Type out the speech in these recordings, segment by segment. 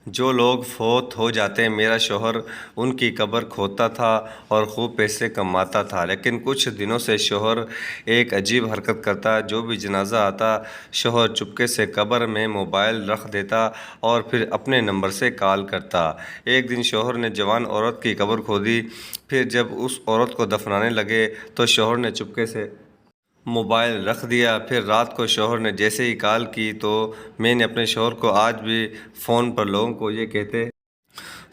جو لوگ فوت ہو جاتے میرا شوہر ان کی قبر کھودتا تھا اور خوب پیسے کماتا تھا، لیکن کچھ دنوں سے شوہر ایک عجیب حرکت کرتا۔ جو بھی جنازہ آتا شوہر چپکے سے قبر میں موبائل رکھ دیتا اور پھر اپنے نمبر سے کال کرتا۔ ایک دن شوہر نے جوان عورت کی قبر کھودی، پھر جب اس عورت کو دفنانے لگے تو شوہر نے چپکے سے موبائل رکھ دیا۔ پھر رات کو شوہر نے جیسے ہی کال کی تو میں نے اپنے شوہر کو آج بھی فون پر لوگوں کو یہ کہتے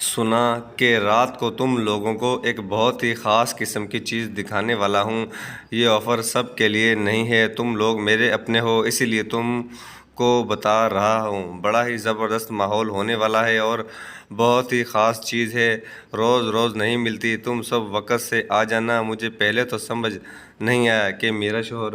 سنا کہ رات کو تم لوگوں کو ایک بہت ہی خاص قسم کی چیز دکھانے والا ہوں۔ یہ آفر سب کے لیے نہیں ہے، تم لوگ میرے اپنے ہو اسی لیے تم کو بتا رہا ہوں۔ بڑا ہی زبردست ماحول ہونے والا ہے اور بہت ہی خاص چیز ہے، روز روز نہیں ملتی، تم سب وقت سے آ جانا۔ مجھے پہلے تو سمجھ نہیں آیا کہ میرا شوہر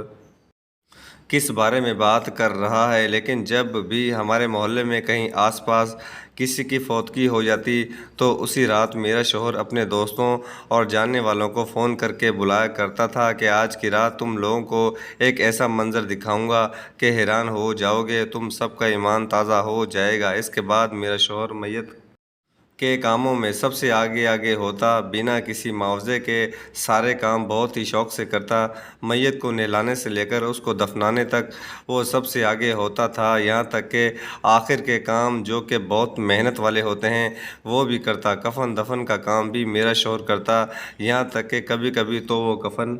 کس بارے میں بات کر رہا ہے، لیکن جب بھی ہمارے محلے میں کہیں آس پاس کسی کی فوتگی ہو جاتی تو اسی رات میرا شوہر اپنے دوستوں اور جاننے والوں کو فون کر کے بلایا کرتا تھا کہ آج کی رات تم لوگوں کو ایک ایسا منظر دکھاؤں گا کہ حیران ہو جاؤ گے، تم سب کا ایمان تازہ ہو جائے گا۔ اس کے بعد میرا شوہر میت کے کاموں میں سب سے آگے آگے ہوتا، بنا کسی معاوضے کے سارے کام بہت ہی شوق سے کرتا۔ میت کو نہلانے سے لے کر اس کو دفنانے تک وہ سب سے آگے ہوتا تھا، یہاں تک کہ آخر کے کام جو کہ بہت محنت والے ہوتے ہیں وہ بھی کرتا۔ کفن دفن کا کام بھی میرا شوہر کرتا، یہاں تک کہ کبھی کبھی تو وہ کفن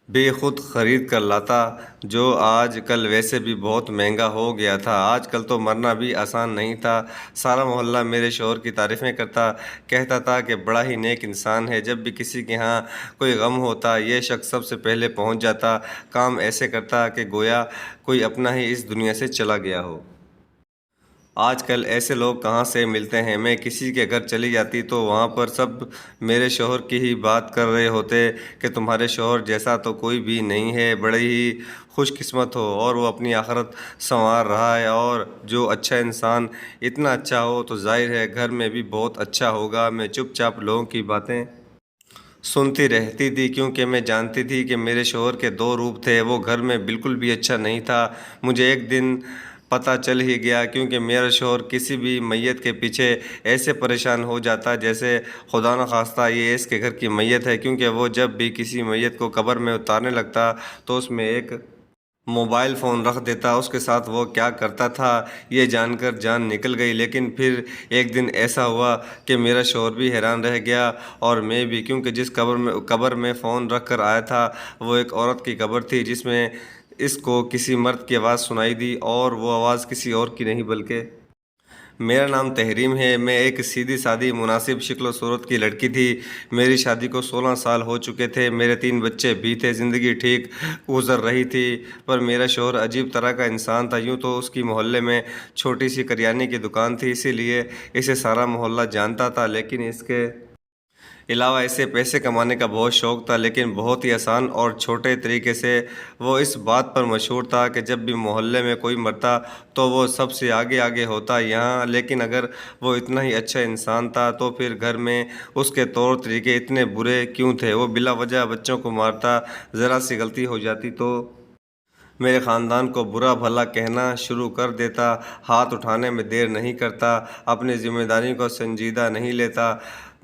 بھی خود خرید کر لاتا، جو آج کل ویسے بھی بہت مہنگا ہو گیا تھا۔ آج کل تو مرنا بھی آسان نہیں تھا۔ سارا محلہ میرے شوہر کی تعریفیں کرتا، کہتا تھا کہ بڑا ہی نیک انسان ہے، جب بھی کسی کے ہاں کوئی غم ہوتا یہ شخص سب سے پہلے پہنچ جاتا، کام ایسے کرتا کہ گویا کوئی اپنا ہی اس دنیا سے چلا گیا ہو۔ آج کل ایسے لوگ کہاں سے ملتے ہیں، میں کسی کے گھر چلی جاتی تو وہاں پر سب میرے شوہر کی ہی بات کر رہے ہوتے کہ تمہارے شوہر جیسا تو کوئی بھی نہیں ہے، بڑے ہی خوش قسمت ہو اور وہ اپنی آخرت سنوار رہا ہے، اور جو اچھا انسان اتنا اچھا ہو تو ظاہر ہے گھر میں بھی بہت اچھا ہوگا۔ میں چپ چاپ لوگوں کی باتیں سنتی رہتی تھی کیونکہ میں جانتی تھی کہ میرے شوہر کے دو روپ تھے، وہ گھر میں بالکل بھی اچھا نہیں تھا۔ مجھے ایک دن پتہ چل ہی گیا کیونکہ میرا شوہر کسی بھی میت کے پیچھے ایسے پریشان ہو جاتا جیسے خدا نخواستہ یہ اس کے گھر کی میت ہے، کیونکہ وہ جب بھی کسی میت کو قبر میں اتارنے لگتا تو اس میں ایک موبائل فون رکھ دیتا۔ اس کے ساتھ وہ کیا کرتا تھا یہ جان کر جان نکل گئی، لیکن پھر ایک دن ایسا ہوا کہ میرا شوہر بھی حیران رہ گیا اور میں بھی، کیونکہ جس قبر میں فون رکھ کر آیا تھا وہ ایک عورت کی قبر تھی، جس میں اس کو کسی مرد کی آواز سنائی دی اور وہ آواز کسی اور کی نہیں بلکہ میرا نام تحریم ہے۔ میں ایک سیدھی سادی مناسب شکل و صورت کی لڑکی تھی، میری شادی کو 16 سال ہو چکے تھے، میرے 3 بچے بھی تھے، زندگی ٹھیک گزر رہی تھی۔ پر میرا شوہر عجیب طرح کا انسان تھا، یوں تو اس کی محلے میں چھوٹی سی کریانے کی دکان تھی، اسی لیے اسے سارا محلہ جانتا تھا، لیکن اس کے علاوہ اسے پیسے کمانے کا بہت شوق تھا، لیکن بہت ہی آسان اور چھوٹے طریقے سے۔ وہ اس بات پر مشہور تھا کہ جب بھی محلے میں کوئی مرتا تو وہ سب سے آگے آگے ہوتا یہاں، لیکن اگر وہ اتنا ہی اچھا انسان تھا تو پھر گھر میں اس کے طور طریقے اتنے برے کیوں تھے؟ وہ بلا وجہ بچوں کو مارتا، ذرا سی غلطی ہو جاتی تو میرے خاندان کو برا بھلا کہنا شروع کر دیتا، ہاتھ اٹھانے میں دیر نہیں کرتا، اپنی ذمہ داریوں کو سنجیدہ نہیں لیتا۔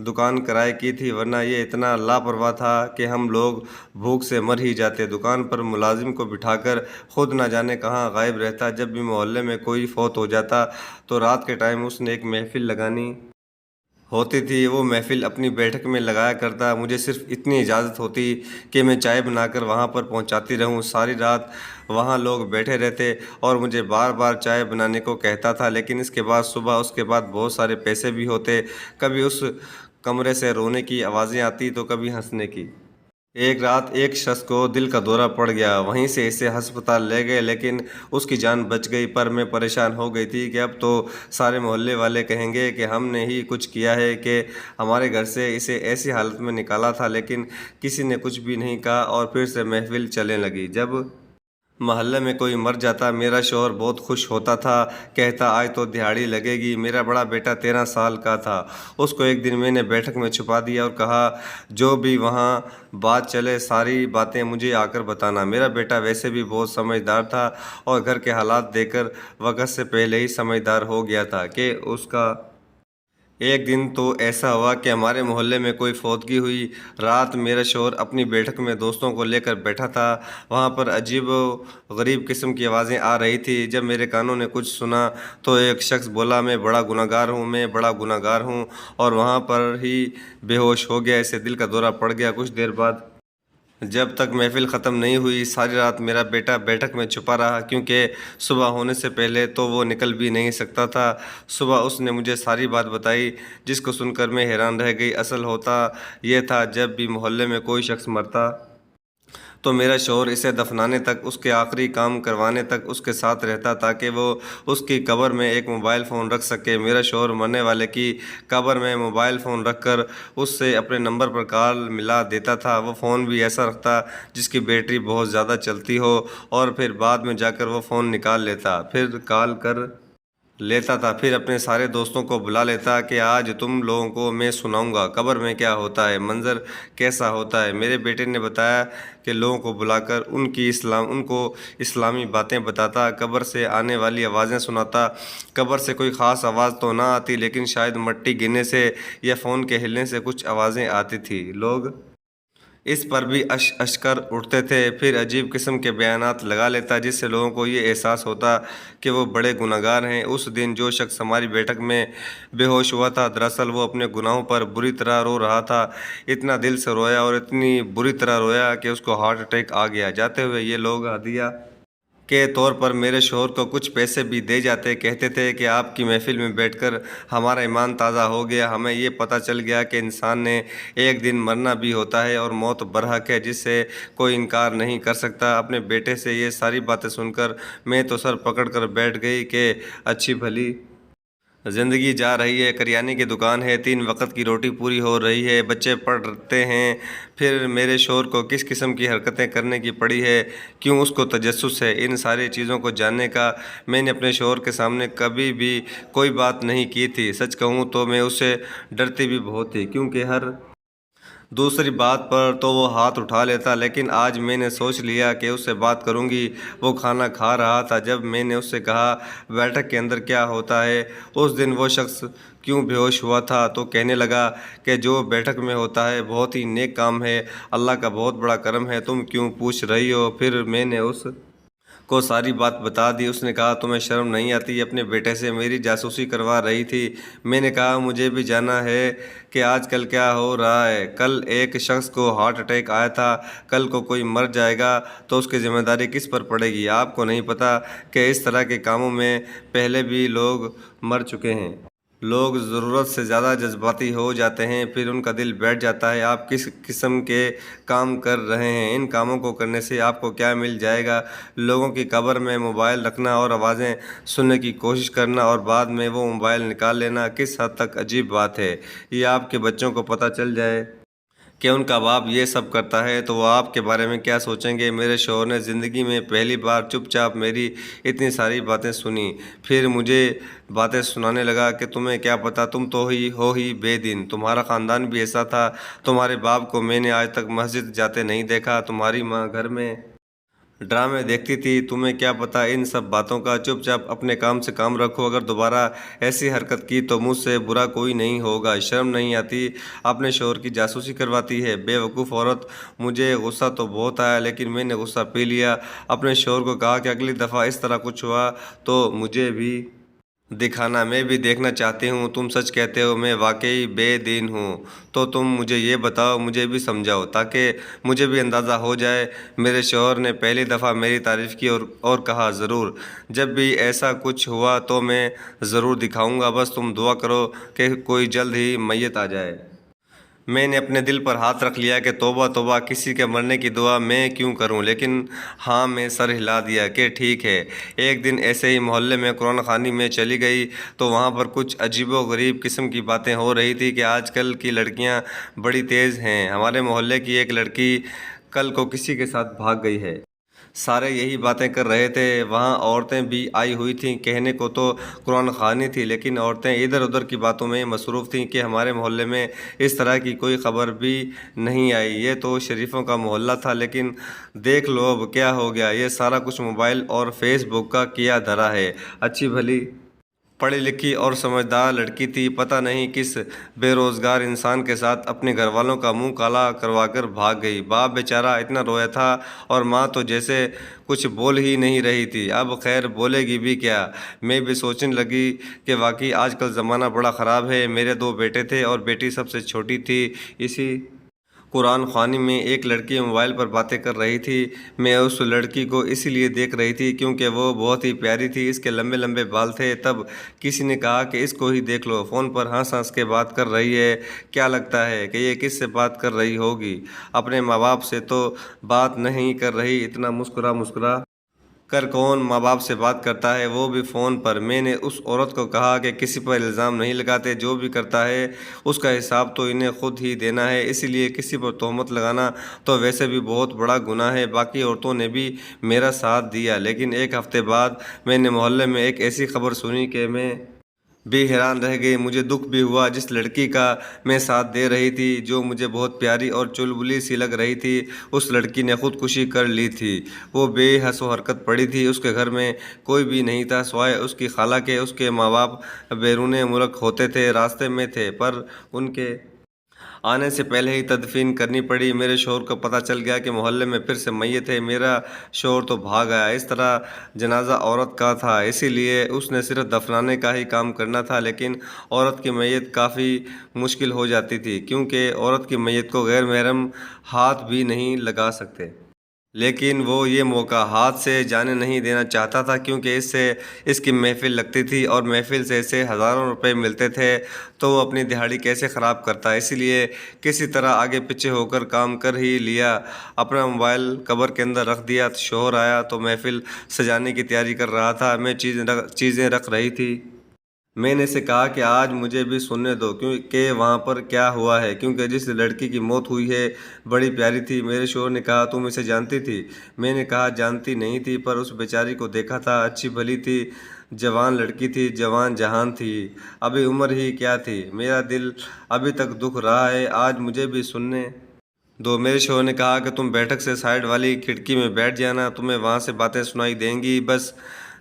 دکان کرائے کی تھی، ورنہ یہ اتنا لاپرواہ تھا کہ ہم لوگ بھوک سے مر ہی جاتے۔ دکان پر ملازم کو بٹھا کر خود نہ جانے کہاں غائب رہتا۔ جب بھی محلے میں کوئی فوت ہو جاتا تو رات کے ٹائم اس نے ایک محفل لگانی ہوتی تھی، وہ محفل اپنی بیٹھک میں لگایا کرتا، مجھے صرف اتنی اجازت ہوتی کہ میں چائے بنا کر وہاں پر پہنچاتی رہوں۔ ساری رات وہاں لوگ بیٹھے رہتے اور مجھے بار بار چائے بنانے کو کہتا تھا، لیکن اس کے بعد صبح اس کے بعد بہت سارے پیسے بھی ہوتے، کبھی اس کمرے سے رونے کی آوازیں آتی تو کبھی ہنسنے کی۔ ایک رات ایک شخص کو دل کا دورہ پڑ گیا، وہیں سے اسے ہسپتال لے گئے، لیکن اس کی جان بچ گئی، پر میں پریشان ہو گئی تھی کہ اب تو سارے محلے والے کہیں گے کہ ہم نے ہی کچھ کیا ہے کہ ہمارے گھر سے اسے ایسی حالت میں نکالا تھا، لیکن کسی نے کچھ بھی نہیں کہا اور پھر سے محفل چلنے لگی۔ جب محلے میں کوئی مر جاتا میرا شوہر بہت خوش ہوتا تھا، کہتا آج تو دہاڑی لگے گی۔ میرا بڑا بیٹا 13 سال کا تھا، اس کو ایک دن میں نے بیٹھک میں چھپا دیا اور کہا جو بھی وہاں بات چلے ساری باتیں مجھے آ کر بتانا۔ میرا بیٹا ویسے بھی بہت سمجھدار تھا اور گھر کے حالات دیکھ کر وقت سے پہلے ہی سمجھدار ہو گیا تھا کہ اس کا ایک دن تو ایسا ہوا کہ ہمارے محلے میں کوئی فوتگی ہوئی۔ رات میرا شوہر اپنی بیٹھک میں دوستوں کو لے کر بیٹھا تھا، وہاں پر عجیب و غریب قسم کی آوازیں آ رہی تھی۔ جب میرے کانوں نے کچھ سنا تو ایک شخص بولا میں بڑا گنہگار ہوں، میں بڑا گنہگار ہوں، اور وہاں پر ہی بے ہوش ہو گیا، اسے دل کا دورہ پڑ گیا۔ کچھ دیر بعد جب تک محفل ختم نہیں ہوئی ساری رات میرا بیٹا بیٹھک میں چھپا رہا، کیونکہ صبح ہونے سے پہلے تو وہ نکل بھی نہیں سکتا تھا۔ صبح اس نے مجھے ساری بات بتائی، جس کو سن کر میں حیران رہ گئی۔ اصل ہوتا یہ تھا جب بھی محلے میں کوئی شخص مرتا تو میرا شوہر اسے دفنانے تک، اس کے آخری کام کروانے تک اس کے ساتھ رہتا تاکہ وہ اس کی قبر میں ایک موبائل فون رکھ سکے۔ میرا شوہر مرنے والے کی قبر میں موبائل فون رکھ کر اس سے اپنے نمبر پر کال ملا دیتا تھا۔ وہ فون بھی ایسا رکھتا جس کی بیٹری بہت زیادہ چلتی ہو، اور پھر بعد میں جا کر وہ فون نکال لیتا، پھر کال کر لیتا تھا، پھر اپنے سارے دوستوں کو بلا لیتا کہ آج تم لوگوں کو میں سناؤں گا قبر میں کیا ہوتا ہے، منظر کیسا ہوتا ہے۔ میرے بیٹے نے بتایا کہ لوگوں کو بلا کر ان کو اسلامی باتیں بتاتا، قبر سے آنے والی آوازیں سناتا۔ قبر سے کوئی خاص آواز تو نہ آتی، لیکن شاید مٹی گرنے سے یا فون کے ہلنے سے کچھ آوازیں آتی تھی۔ لوگ اس پر بھی اشکر اٹھتے تھے، پھر عجیب قسم کے بیانات لگا لیتا جس سے لوگوں کو یہ احساس ہوتا کہ وہ بڑے گنہگار ہیں۔ اس دن جو شخص ہماری بیٹھک میں بے ہوش ہوا تھا دراصل وہ اپنے گناہوں پر بری طرح رو رہا تھا۔ اتنا دل سے رویا اور اتنی بری طرح رویا کہ اس کو ہارٹ اٹیک آ گیا۔ جاتے ہوئے یہ لوگ ہدیہ کے طور پر میرے شوہر کو کچھ پیسے بھی دے جاتے، کہتے تھے کہ آپ کی محفل میں بیٹھ کر ہمارا ایمان تازہ ہو گیا، ہمیں یہ پتہ چل گیا کہ انسان نے ایک دن مرنا بھی ہوتا ہے اور موت برحق ہے جس سے کوئی انکار نہیں کر سکتا۔ اپنے بیٹے سے یہ ساری باتیں سن کر میں تو سر پکڑ کر بیٹھ گئی کہ اچھی بھلی زندگی جا رہی ہے، کریانے کی دکان ہے، 3 وقت کی روٹی پوری ہو رہی ہے، بچے پڑھتے ہیں، پھر میرے شوہر کو کس قسم کی حرکتیں کرنے کی پڑی ہے، کیوں اس کو تجسس ہے۔ ان ساری چیزوں کو جاننے کا میں نے اپنے شوہر کے سامنے کبھی بھی کوئی بات نہیں کی تھی۔ سچ کہوں تو میں اس سے ڈرتی بھی بہت تھی، کیونکہ ہر دوسری بات پر تو وہ ہاتھ اٹھا لیتا، لیکن آج میں نے سوچ لیا کہ اس سے بات کروں گی۔ وہ کھانا کھا رہا تھا، جب میں نے اس سے کہا بیٹھک کے اندر کیا ہوتا ہے، اس دن وہ شخص کیوں بے ہوش ہوا تھا، تو کہنے لگا کہ جو بیٹھک میں ہوتا ہے بہت ہی نیک کام ہے، اللہ کا بہت بڑا کرم ہے، تم کیوں پوچھ رہی ہو۔ پھر میں نے اس کو ساری بات بتا دی۔ اس نے کہا تمہیں شرم نہیں آتی، اپنے بیٹے سے میری جاسوسی کروا رہی تھی۔ میں نے کہا مجھے بھی جاننا ہے کہ آج کل کیا ہو رہا ہے، کل ایک شخص کو ہارٹ اٹیک آیا تھا، کل کو کوئی مر جائے گا تو اس کی ذمہ داری کس پر پڑے گی۔ آپ کو نہیں پتہ کہ اس طرح کے کاموں میں پہلے بھی لوگ مر چکے ہیں۔ لوگ ضرورت سے زیادہ جذباتی ہو جاتے ہیں، پھر ان کا دل بیٹھ جاتا ہے۔ آپ کس قسم کے کام کر رہے ہیں، ان کاموں کو کرنے سے آپ کو کیا مل جائے گا۔ لوگوں کی قبر میں موبائل رکھنا اور آوازیں سننے کی کوشش کرنا اور بعد میں وہ موبائل نکال لینا کس حد تک عجیب بات ہے۔ یہ آپ کے بچوں کو پتہ چل جائے کہ ان کا باپ یہ سب کرتا ہے تو وہ آپ کے بارے میں کیا سوچیں گے۔ میرے شوہر نے زندگی میں پہلی بار چپ چاپ میری اتنی ساری باتیں سنی، پھر مجھے باتیں سنانے لگا کہ تمہیں کیا پتہ، تم تو ہو ہی بے دین، تمہارا خاندان بھی ایسا تھا، تمہارے باپ کو میں نے آج تک مسجد جاتے نہیں دیکھا، تمہاری ماں گھر میں ڈرامے دیکھتی تھی، تمہیں کیا پتہ ان سب باتوں کا۔ چپ چاپ اپنے کام سے کام رکھو، اگر دوبارہ ایسی حرکت کی تو مجھ سے برا کوئی نہیں ہوگا۔ شرم نہیں آتی، اپنے شوہر کی جاسوسی کرواتی ہے، بے وقوف عورت۔ مجھے غصہ تو بہت آیا لیکن میں نے غصہ پی لیا۔ اپنے شوہر کو کہا کہ اگلی دفعہ اس طرح کچھ ہوا تو مجھے بھی دکھانا، میں بھی دیکھنا چاہتی ہوں۔ تم سچ کہتے ہو میں واقعی بے دین ہوں تو تم مجھے یہ بتاؤ، مجھے بھی سمجھاؤ تاکہ مجھے بھی اندازہ ہو جائے۔ میرے شوہر نے پہلی دفعہ میری تعریف کی اور کہا ضرور، جب بھی ایسا کچھ ہوا تو میں ضرور دکھاؤں گا، بس تم دعا کرو کہ کوئی جلد ہی میت آ جائے۔ میں نے اپنے دل پر ہاتھ رکھ لیا کہ توبہ توبہ، کسی کے مرنے کی دعا میں کیوں کروں، لیکن ہاں میں سر ہلا دیا کہ ٹھیک ہے۔ ایک دن ایسے ہی محلے میں قرآن خوانی میں چلی گئی تو وہاں پر کچھ عجیب و غریب قسم کی باتیں ہو رہی تھی کہ آج کل کی لڑکیاں بڑی تیز ہیں۔ ہمارے محلے کی ایک لڑکی کل کو کسی کے ساتھ بھاگ گئی ہے۔ سارے یہی باتیں کر رہے تھے۔ وہاں عورتیں بھی آئی ہوئی تھیں، کہنے کو تو قرآن خوانی تھی، لیکن عورتیں ادھر ادھر کی باتوں میں مصروف تھیں کہ ہمارے محلے میں اس طرح کی کوئی خبر بھی نہیں آئی۔ یہ تو شریفوں کا محلہ تھا، لیکن دیکھ لو اب کیا ہو گیا، یہ سارا کچھ موبائل اور فیس بک کا کیا دھرا ہے۔ اچھی بھلی پڑھی لکھی اور سمجھدار لڑکی تھی، پتہ نہیں کس بے روزگار انسان کے ساتھ اپنے گھر والوں کا منہ کالا کروا کر بھاگ گئی۔ باپ بیچارہ اتنا رویا تھا اور ماں تو جیسے کچھ بول ہی نہیں رہی تھی۔ اب خیر بولے گی بھی کیا؟ میں بھی سوچنے لگی کہ واقعی آج کل زمانہ بڑا خراب ہے۔ میرے 2 بیٹے تھے اور بیٹی سب سے چھوٹی تھی۔ اسی قرآن خوانی میں ایک لڑکی موبائل پر باتیں کر رہی تھی۔ میں اس لڑکی کو اسی لیے دیکھ رہی تھی کیونکہ وہ بہت ہی پیاری تھی، اس کے لمبے لمبے بال تھے۔ تب کسی نے کہا کہ اس کو ہی دیکھ لو، فون پر ہنس ہنس کے بات کر رہی ہے، کیا لگتا ہے کہ یہ کس سے بات کر رہی ہوگی؟ اپنے ماں باپ سے تو بات نہیں کر رہی، اتنا مسکرا مسکرا کر کون ماں باپ سے بات کرتا ہے، وہ بھی فون پر۔ میں نے اس عورت کو کہا کہ کسی پر الزام نہیں لگاتے، جو بھی کرتا ہے اس کا حساب تو انہیں خود ہی دینا ہے، اسی لیے کسی پر تہمت لگانا تو ویسے بھی بہت بڑا گناہ ہے۔ باقی عورتوں نے بھی میرا ساتھ دیا، لیکن ایک ہفتے بعد میں نے محلے میں ایک ایسی خبر سنی کہ میں بھی حیران رہ گئی۔ مجھے دکھ بھی ہوا، جس لڑکی کا میں ساتھ دے رہی تھی، جو مجھے بہت پیاری اور چلبلی سی لگ رہی تھی، اس لڑکی نے خودکشی کر لی تھی۔ وہ بے حس و حرکت پڑی تھی، اس کے گھر میں کوئی بھی نہیں تھا سوائے اس کی خالہ کے۔ اس کے ماں باپ بیرون ملک ہوتے تھے، راستے میں تھے، پر ان کے آنے سے پہلے ہی تدفین کرنی پڑی۔ میرے شوہر کو پتہ چل گیا کہ محلے میں پھر سے میت ہے، میرا شوہر تو بھاگ آیا۔ اس طرح جنازہ عورت کا تھا، اسی لیے اس نے صرف دفنانے کا ہی کام کرنا تھا، لیکن عورت کی میت کافی مشکل ہو جاتی تھی کیونکہ عورت کی میت کو غیر محرم ہاتھ بھی نہیں لگا سکتے۔ لیکن وہ یہ موقع ہاتھ سے جانے نہیں دینا چاہتا تھا کیونکہ اس سے اس کی محفل لگتی تھی اور محفل سے اسے ہزاروں روپے ملتے تھے، تو وہ اپنی دہاڑی کیسے خراب کرتا؟ اسی لیے کسی طرح آگے پیچھے ہو کر کام کر ہی لیا۔ اپنا موبائل قبر کے اندر رکھ دیا۔ شوہر آیا تو محفل سجانے کی تیاری کر رہا تھا، میں چیزیں رکھ رہی تھی۔ میں نے اسے کہا کہ آج مجھے بھی سننے دو کہ وہاں پر کیا ہوا ہے، کیونکہ جس لڑکی کی موت ہوئی ہے بڑی پیاری تھی۔ میرے شوہر نے کہا تم اسے جانتی تھی؟ میں نے کہا جانتی نہیں تھی، پر اس بیچاری کو دیکھا تھا، اچھی بھلی تھی، جوان لڑکی تھی، جوان جہان تھی، ابھی عمر ہی کیا تھی۔ میرا دل ابھی تک دکھ رہا ہے، آج مجھے بھی سننے دو۔ میرے شوہر نے کہا کہ تم بیٹھک سے سائیڈ والی کھڑکی میں بیٹھ جانا، تمہیں وہاں سے باتیں سنائی دیں گی، بس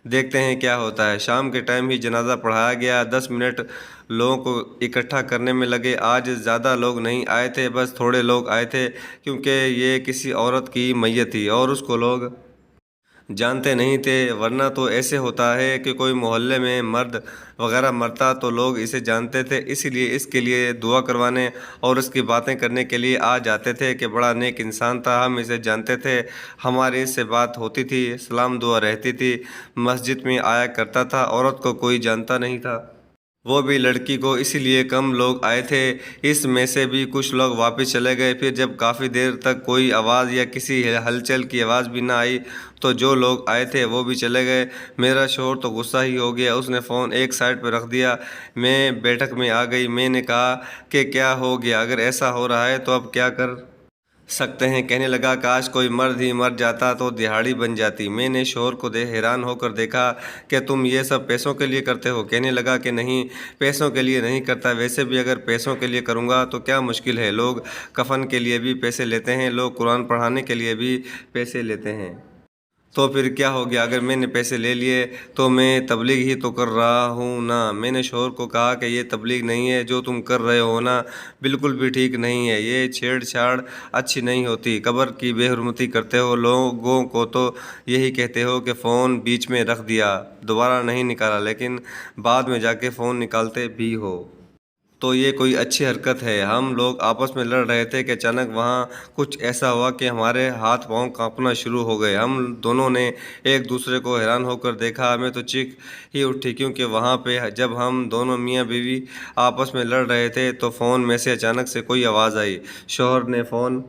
دیکھتے ہیں کیا ہوتا ہے۔ شام کے ٹائم ہی جنازہ پڑھایا گیا۔ 10 منٹ لوگوں کو اکٹھا کرنے میں لگے۔ آج زیادہ لوگ نہیں آئے تھے، بس تھوڑے لوگ آئے تھے کیونکہ یہ کسی عورت کی میت تھی اور اس کو لوگ جانتے نہیں تھے، ورنہ تو ایسے ہوتا ہے کہ کوئی محلے میں مرد وغیرہ مرتا تو لوگ اسے جانتے تھے، اسی لیے اس کے لیے دعا کروانے اور اس کی باتیں کرنے کے لیے آ جاتے تھے کہ بڑا نیک انسان تھا، ہم اسے جانتے تھے، ہماری اس سے بات ہوتی تھی، سلام دعا رہتی تھی، مسجد میں آیا کرتا تھا۔ عورت کو کوئی جانتا نہیں تھا، وہ بھی لڑکی کو، اسی لیے کم لوگ آئے تھے۔ اس میں سے بھی کچھ لوگ واپس چلے گئے۔ پھر جب کافی دیر تک کوئی آواز یا کسی ہلچل کی آواز بھی نہ آئی تو جو لوگ آئے تھے وہ بھی چلے گئے۔ میرا شوہر تو غصہ ہی ہو گیا، اس نے فون ایک سائیڈ پہ رکھ دیا۔ میں بیٹھک میں آ گئی۔ میں نے کہا کہ کیا ہو گیا؟ اگر ایسا ہو رہا ہے تو اب کیا کر سکتے ہیں؟ کہنے لگا کاش کوئی مرد ہی مر جاتا تو دہاڑی بن جاتی۔ میں نے شوہر کو حیران ہو کر دیکھا کہ تم یہ سب پیسوں کے لیے کرتے ہو؟ کہنے لگا کہ نہیں، پیسوں کے لیے نہیں کرتا، ویسے بھی اگر پیسوں کے لیے کروں گا تو کیا مشکل ہے، لوگ کفن کے لیے بھی پیسے لیتے ہیں، لوگ قرآن پڑھانے کے لیے بھی پیسے لیتے ہیں، تو پھر کیا ہو گیا؟ اگر میں نے پیسے لے لیے تو میں تبلیغ ہی تو کر رہا ہوں نا۔ میں نے شوہر کو کہا کہ یہ تبلیغ نہیں ہے، جو تم کر رہے ہو نا، بالکل بھی ٹھیک نہیں ہے، یہ چھیڑ چھاڑ اچھی نہیں ہوتی، قبر کی بے حرمتی کرتے ہو، لوگوں کو تو یہی کہتے ہو کہ فون بیچ میں رکھ دیا، دوبارہ نہیں نکالا، لیکن بعد میں جا کے فون نکالتے بھی ہو، تو یہ کوئی اچھی حرکت ہے؟ ہم لوگ آپس میں لڑ رہے تھے کہ اچانک وہاں کچھ ایسا ہوا کہ ہمارے ہاتھ پاؤں کانپنا شروع ہو گئے۔ ہم دونوں نے ایک دوسرے کو حیران ہو کر دیکھا، ہمیں تو چیخ ہی اٹھی کیونکہ وہاں پہ جب ہم دونوں میاں بیوی آپس میں لڑ رہے تھے تو فون میں سے اچانک سے کوئی آواز آئی۔ شوہر نے فون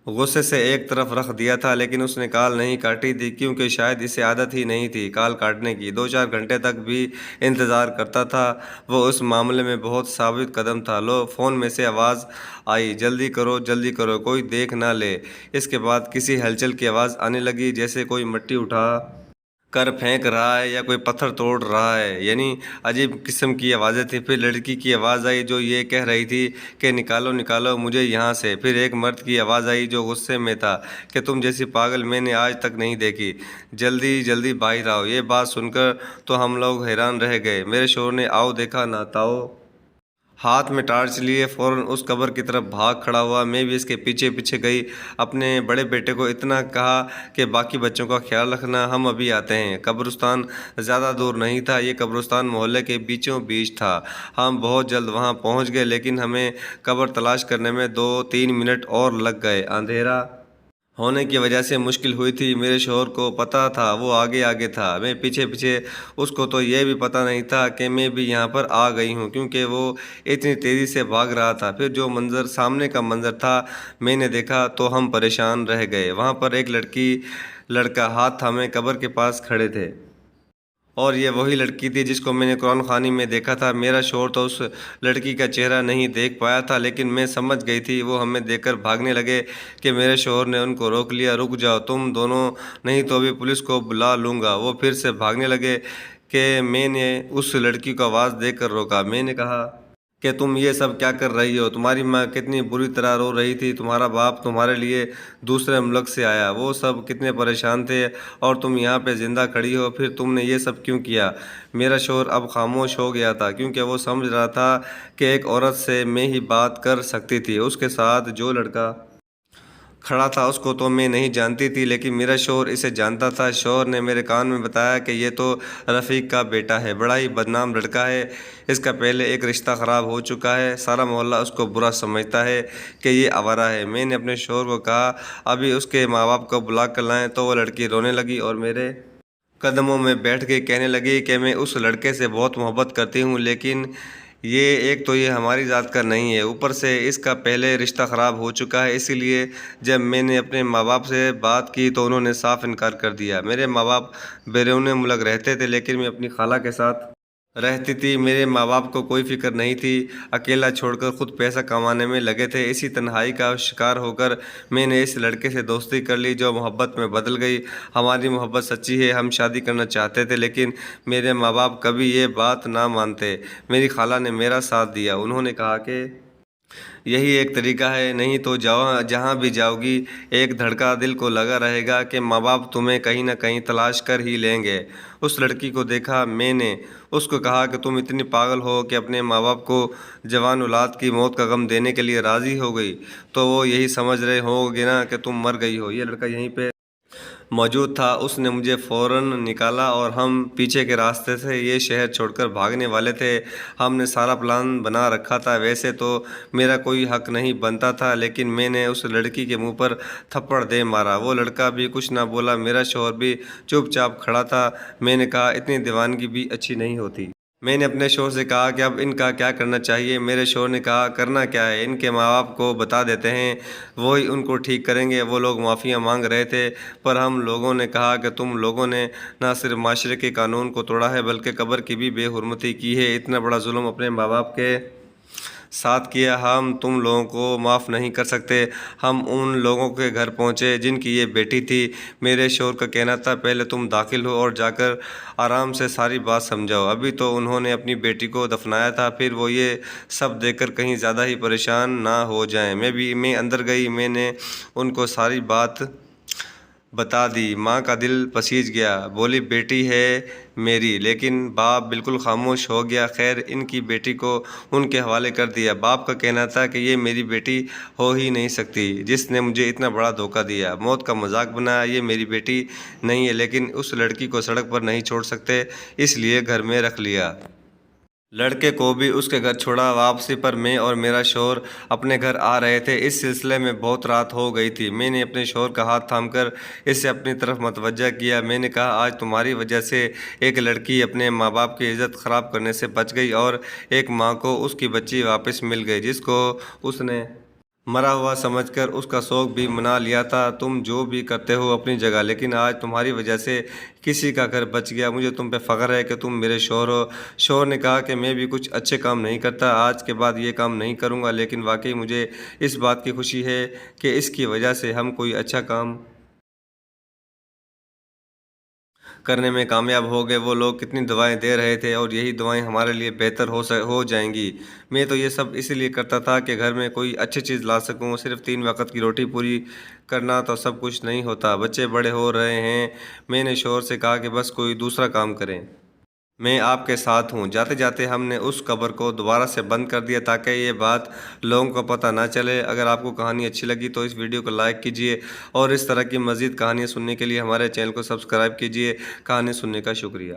غصے سے ایک طرف رکھ دیا تھا، لیکن اس نے کال نہیں کاٹی تھی کیونکہ شاید اسے عادت ہی نہیں تھی کال کاٹنے کی۔ 2-4 گھنٹے تک بھی انتظار کرتا تھا۔ وہ اس معاملے میں بہت ثابت قدم تھا۔ لو، فون میں سے آواز آئی، جلدی کرو جلدی کرو، کوئی دیکھ نہ لے۔ اس کے بعد کسی ہلچل کی آواز آنے لگی، جیسے کوئی مٹی اٹھا کر پھینک رہا ہے یا کوئی پتھر توڑ رہا ہے، یعنی عجیب قسم کی آوازیں تھیں۔ پھر لڑکی کی آواز آئی جو یہ کہہ رہی تھی کہ نکالو نکالو مجھے یہاں سے۔ پھر ایک مرد کی آواز آئی جو غصے میں تھا کہ تم جیسی پاگل میں نے آج تک نہیں دیکھی، جلدی جلدی باہر آؤ۔ یہ بات سن کر تو ہم لوگ حیران رہ گئے۔ میرے شوہر نے آؤ دیکھا نہ تاؤ ہاتھ میں ٹارچ لیے فوراً اس قبر کی طرف بھاگ کھڑا ہوا۔ میں بھی اس کے پیچھے پیچھے گئی، اپنے بڑے بیٹے کو اتنا کہا کہ باقی بچوں کا خیال رکھنا، ہم ابھی آتے ہیں۔ قبرستان زیادہ دور نہیں تھا، یہ قبرستان محلے کے بیچوں بیچ تھا۔ ہم بہت جلد وہاں پہنچ گئے، لیکن ہمیں قبر تلاش کرنے میں 2-3 منٹ اور لگ گئے۔ اندھیرا ہونے کی وجہ سے مشکل ہوئی تھی۔ میرے شوہر کو پتہ تھا، وہ آگے آگے تھا، میں پیچھے پیچھے۔ اس کو تو یہ بھی پتہ نہیں تھا کہ میں بھی یہاں پر آ گئی ہوں، کیونکہ وہ اتنی تیزی سے بھاگ رہا تھا۔ پھر جو منظر سامنے کا منظر تھا میں نے دیکھا تو ہم پریشان رہ گئے۔ وہاں پر ایک لڑکا ہاتھ تھامے قبر کے پاس کھڑے تھے، اور یہ وہی لڑکی تھی جس کو میں نے قرآن خوانی میں دیکھا تھا۔ میرا شوہر تو اس لڑکی کا چہرہ نہیں دیکھ پایا تھا، لیکن میں سمجھ گئی تھی۔ وہ ہمیں دیکھ کر بھاگنے لگے کہ میرے شوہر نے ان کو روک لیا۔ رک جاؤ تم دونوں، نہیں تو ابھی پولیس کو بلا لوں گا۔ وہ پھر سے بھاگنے لگے کہ میں نے اس لڑکی کو آواز دے کر روکا۔ میں نے کہا کہ تم یہ سب کیا کر رہی ہو؟ تمہاری ماں کتنی بری طرح رو رہی تھی، تمہارا باپ تمہارے لیے دوسرے ملک سے آیا، وہ سب کتنے پریشان تھے، اور تم یہاں پہ زندہ کھڑی ہو، پھر تم نے یہ سب کیوں کیا؟ میرا شوہر اب خاموش ہو گیا تھا، کیونکہ وہ سمجھ رہا تھا کہ ایک عورت سے میں ہی بات کر سکتی تھی۔ اس کے ساتھ جو لڑکا کھڑا تھا اس کو تو میں نہیں جانتی تھی، لیکن میرا شوہر اسے جانتا تھا۔ شوہر نے میرے کان میں بتایا کہ یہ تو رفیق کا بیٹا ہے، بڑا ہی بدنام لڑکا ہے، اس کا پہلے ایک رشتہ خراب ہو چکا ہے، سارا محلہ اس کو برا سمجھتا ہے کہ یہ آوارہ ہے۔ میں نے اپنے شوہر کو کہا ابھی اس کے ماں باپ کو بلا کر لائیں، تو وہ لڑکی رونے لگی اور میرے قدموں میں بیٹھ کے کہنے لگی کہ میں اس لڑکے سے بہت محبت کرتی ہوں، لیکن ایک تو یہ ہماری ذات کا نہیں ہے، اوپر سے اس کا پہلے رشتہ خراب ہو چکا ہے۔ اسی لیے جب میں نے اپنے ماں باپ سے بات کی تو انہوں نے صاف انکار کر دیا۔ میرے ماں باپ بیرون ملک رہتے تھے، لیکن میں اپنی خالہ کے ساتھ رہتی تھی۔ میرے ماں باپ کو کوئی فکر نہیں تھی، اکیلا چھوڑ کر خود پیسہ کمانے میں لگے تھے۔ اسی تنہائی کا شکار ہو کر میں نے اس لڑکے سے دوستی کر لی جو محبت میں بدل گئی۔ ہماری محبت سچی ہے، ہم شادی کرنا چاہتے تھے، لیکن میرے ماں باپ کبھی یہ بات نہ مانتے۔ میری خالہ نے میرا ساتھ دیا، انہوں نے کہا کہ یہی ایک طریقہ ہے، نہیں تو جہاں بھی جاؤ گی ایک دھڑکا دل کو لگا رہے گا کہ ماں باپ تمہیں کہیں نہ کہیں تلاش کر ہی لیں گے۔ اس لڑکی کو دیکھا میں نے، اس کو کہا کہ تم اتنی پاگل ہو کہ اپنے ماں باپ کو جوان اولاد کی موت کا غم دینے کے لیے راضی ہو گئی، تو وہ یہی سمجھ رہے ہوں گے نا کہ تم مر گئی ہو۔ یہ لڑکا یہیں پہ موجود تھا، اس نے مجھے فوراً نکالا اور ہم پیچھے کے راستے سے یہ شہر چھوڑ کر بھاگنے والے تھے۔ ہم نے سارا پلان بنا رکھا تھا، ویسے تو میرا کوئی حق نہیں بنتا تھا، لیکن میں نے اس لڑکی کے منہ پر تھپڑ دے مارا۔ وہ لڑکا بھی کچھ نہ بولا، میرا شوہر بھی چپ چاپ کھڑا تھا۔ میں نے کہا اتنی دیوانگی بھی اچھی نہیں ہوتی۔ میں نے اپنے شوہر سے کہا کہ اب ان کا کیا کرنا چاہیے؟ میرے شوہر نے کہا کرنا کیا ہے، ان کے ماں باپ کو بتا دیتے ہیں، وہی ان کو ٹھیک کریں گے۔ وہ لوگ معافیاں مانگ رہے تھے، پر ہم لوگوں نے کہا کہ تم لوگوں نے نہ صرف معاشرے کے قانون کو توڑا ہے بلکہ قبر کی بھی بے حرمتی کی ہے، اتنا بڑا ظلم اپنے ماں باپ کے ساتھ کیا، ہم تم لوگوں کو معاف نہیں کر سکتے۔ ہم ان لوگوں کے گھر پہنچے جن کی یہ بیٹی تھی۔ میرے شوہر کا کہنا تھا پہلے تم داخل ہو اور جا کر آرام سے ساری بات سمجھاؤ، ابھی تو انہوں نے اپنی بیٹی کو دفنایا تھا، پھر وہ یہ سب دیکھ کر کہیں زیادہ ہی پریشان نہ ہو جائیں۔ میں اندر گئی، میں نے ان کو ساری بات بتا دی۔ ماں کا دل پسیج گیا، بولی بیٹی ہے میری، لیکن باپ بالکل خاموش ہو گیا۔ خیر ان کی بیٹی کو ان کے حوالے کر دیا۔ باپ کا کہنا تھا کہ یہ میری بیٹی ہو ہی نہیں سکتی جس نے مجھے اتنا بڑا دھوکہ دیا، موت کا مذاق بنایا، یہ میری بیٹی نہیں ہے، لیکن اس لڑکی کو سڑک پر نہیں چھوڑ سکتے، اس لیے گھر میں رکھ لیا۔ لڑکے کو بھی اس کے گھر چھوڑا۔ واپسی پر میں اور میرا شوہر اپنے گھر آ رہے تھے، اس سلسلے میں بہت رات ہو گئی تھی۔ میں نے اپنے شوہر کا ہاتھ تھام کر اسے اپنی طرف متوجہ کیا۔ میں نے کہا آج تمہاری وجہ سے ایک لڑکی اپنے ماں باپ کی عزت خراب کرنے سے بچ گئی، اور ایک ماں کو اس کی بچی واپس مل گئی جس کو اس نے مرا ہوا سمجھ کر اس کا شوق بھی منا لیا تھا۔ تم جو بھی کرتے ہو اپنی جگہ، لیکن آج تمہاری وجہ سے کسی کا گھر بچ گیا۔ مجھے تم پہ فخر ہے کہ تم میرے شوہر ہو۔ شوہر نے کہا کہ میں بھی کچھ اچھے کام نہیں کرتا، آج کے بعد یہ کام نہیں کروں گا، لیکن واقعی مجھے اس بات کی خوشی ہے کہ اس کی وجہ سے ہم کوئی اچھا کام کرنے میں کامیاب ہو گئے۔ وہ لوگ کتنی دعائیں دے رہے تھے اور یہی دعائیں ہمارے لیے بہتر ہو جائیں گی۔ میں تو یہ سب اس لیے کرتا تھا کہ گھر میں کوئی اچھی چیز لا سکوں۔ صرف 3 وقت کی روٹی پوری کرنا تو سب کچھ نہیں ہوتا۔ بچے بڑے ہو رہے ہیں۔ میں نے شوہر سے کہا کہ بس کوئی دوسرا کام کریں، میں آپ کے ساتھ ہوں۔ جاتے جاتے ہم نے اس قبر کو دوبارہ سے بند کر دیا تاکہ یہ بات لوگوں کو پتہ نہ چلے۔ اگر آپ کو کہانی اچھی لگی تو اس ویڈیو کو لائک کیجیے اور اس طرح کی مزید کہانیاں سننے کے لیے ہمارے چینل کو سبسکرائب کیجیے۔ کہانی سننے کا شکریہ۔